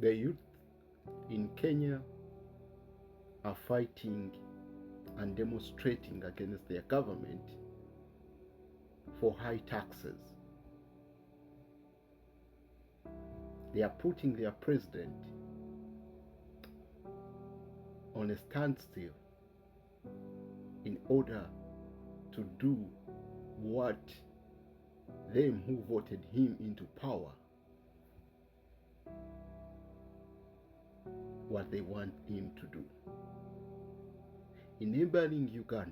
The youth in Kenya are fighting and demonstrating against their government for high taxes. They are putting their president on a standstill in order to do what them who voted him into power, what they want him to do. In neighboring Uganda,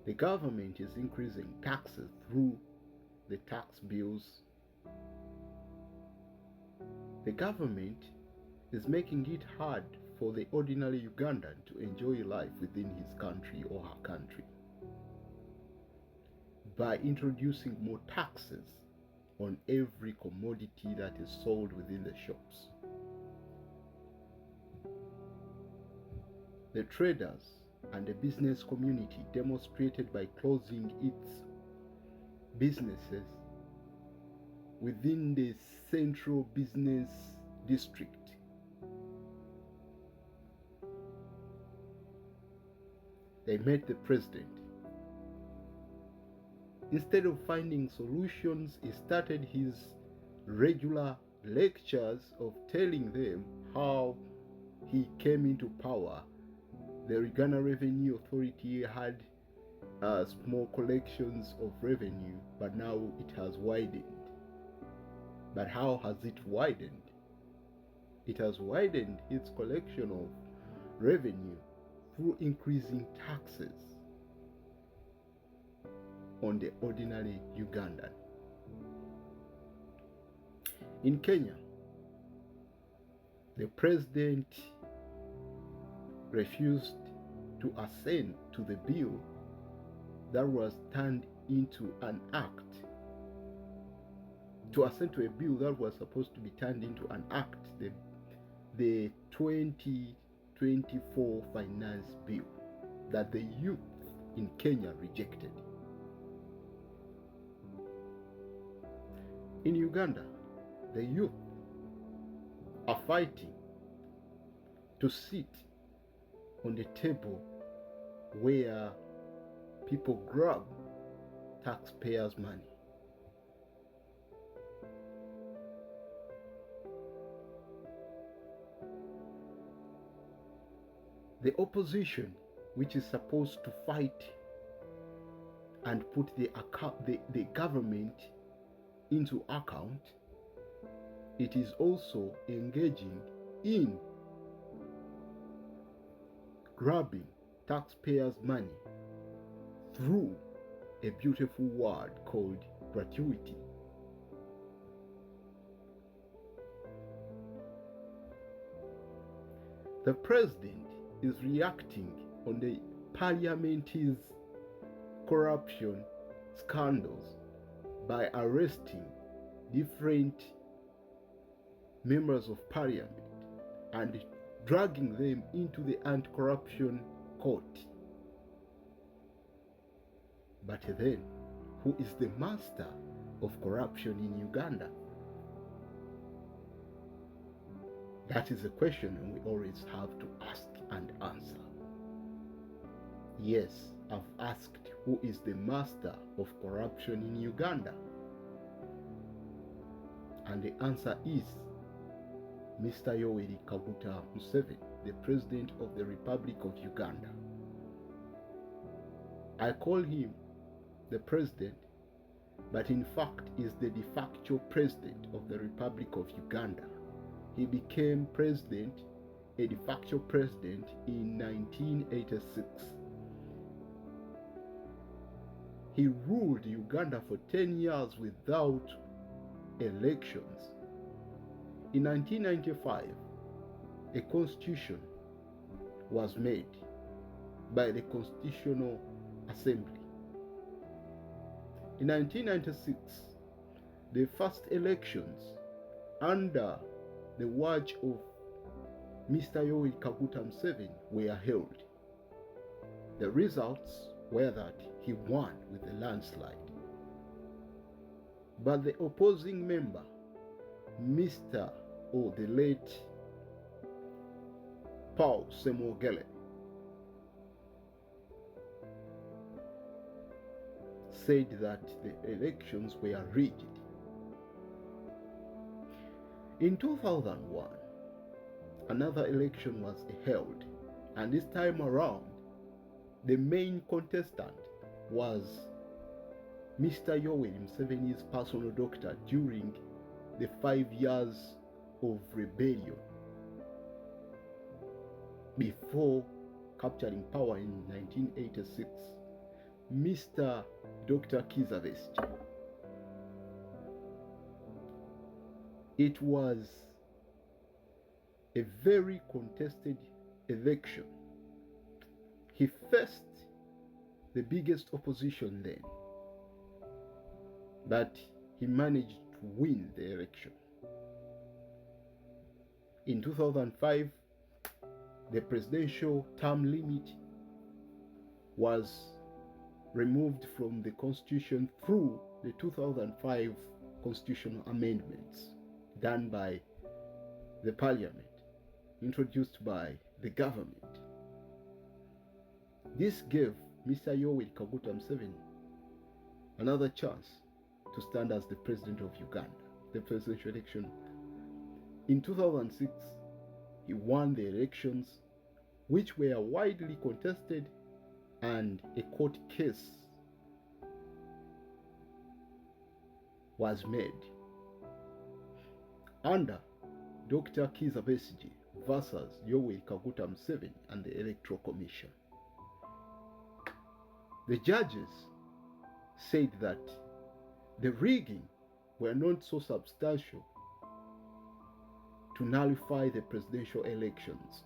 the government is increasing taxes through the tax bills. The government is making it hard for the ordinary Ugandan to enjoy life within his country or her country by introducing more taxes on every commodity that is sold within the shops. The traders and the business community demonstrated by closing its businesses within the central business district. They met the president. Instead of finding solutions, he started his regular lectures of telling them how he came into power. The Uganda Revenue Authority had small collections of revenue, but now it has widened. But how has it widened? It has widened its collection of revenue through increasing taxes on the ordinary Ugandan. In Kenya, the president refused to assent to the bill that was turned into an act, to assent to a bill that was supposed to be turned into an act, the 2024 finance bill that the youth in Kenya rejected. In Uganda, the youth are fighting to sit on the table where people grab taxpayers' money. The opposition, which is supposed to fight and put the government into account, it is also engaging in grabbing taxpayers' money through a beautiful word called gratuity. The president is reacting on the parliament's corruption scandals by arresting different members of parliament and dragging them into the anti-corruption court. But then, who is the master of corruption in Uganda? That is a question we always have to ask and answer. Yes, I've asked who is the master of corruption in Uganda? And the answer is Mr. Yoweri Kaguta Museveni, the President of the Republic of Uganda. I call him the President, but in fact is the de facto President of the Republic of Uganda. He became President, a de facto President, in 1986. He ruled Uganda for 10 years without elections. In 1995, a constitution was made by the Constitutional Assembly. In 1996, the first elections under the watch of Mr. Yoweri Kaguta Museveni were held. The results were that he won with a landslide. But the opposing member, Mr. or the late Paul Semogele, said that the elections were rigged. In 2001, another election was held, and this time around, the main contestant was Mr. Yoweri Museveni's personal doctor during the 5 years of rebellion before capturing power in 1986, Mr. Dr. Kizza Besigye. It was a very contested election. He faced the biggest opposition then, but he managed to win the election. In 2005, the presidential term limit was removed from the constitution through the 2005 constitutional amendments done by the parliament, introduced by the government. This gave Mr. Yoweri Kaguta Museveni another chance to stand as the president of Uganda. The presidential election in 2006, he won the elections, which were widely contested, and a court case was made under Dr. Kizza Besigye versus Yoweri Kaguta Museveni and the Electoral Commission. The judges said that the rigging were not so substantial to nullify the presidential elections.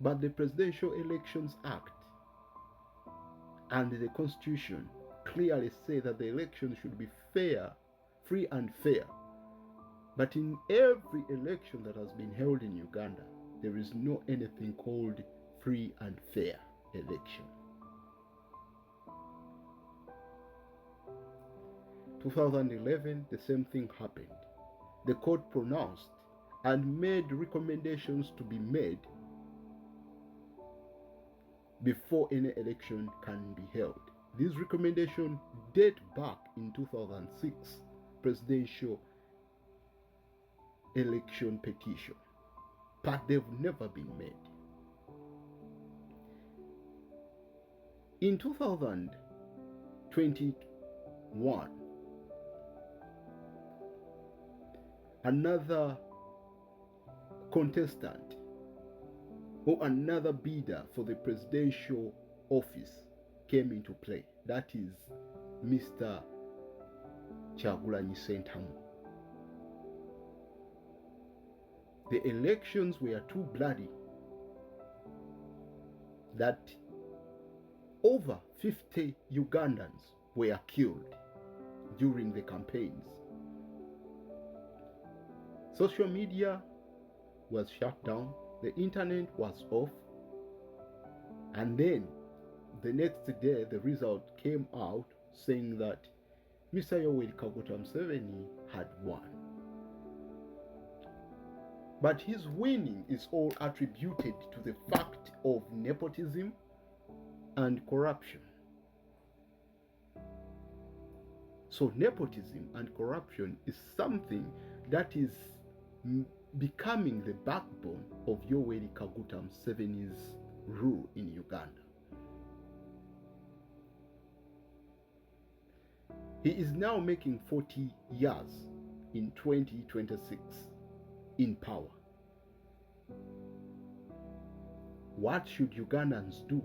But the Presidential Elections Act and the Constitution clearly say that the election should be fair, free and fair. But in every election that has been held in Uganda, there is no anything called free and fair election. 2011, the same thing happened. The court pronounced and made recommendations to be made before any election can be held. These recommendations date back in 2006 presidential election petition, but they've never been made. In 2021, another contestant or another bidder for the presidential office came into play. That is Mr. Kyagulanyi Ssentamu. The elections were too bloody that over 50 Ugandans were killed during the campaigns. Social media was shut down, the internet was off, and then the next day the result came out saying that Mr. Yoweri Kaguta Museveni had won. But his winning is all attributed to the fact of nepotism and corruption. So nepotism and corruption is something that is becoming the backbone of Yoweri Kaguta Museveni's rule in Uganda. He is now making 40 years in 2026 in power. What should Ugandans do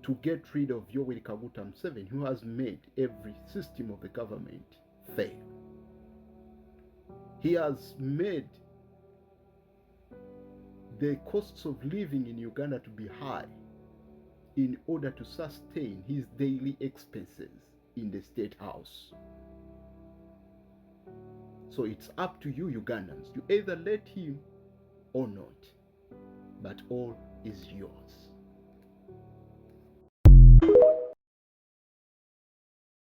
to get rid of Yoweri Kaguta Museveni, who has made every system of the government fail? He has made the costs of living in Uganda to be high in order to sustain his daily expenses in the State House. So it's up to you, Ugandans. You either let him or not, but all is yours.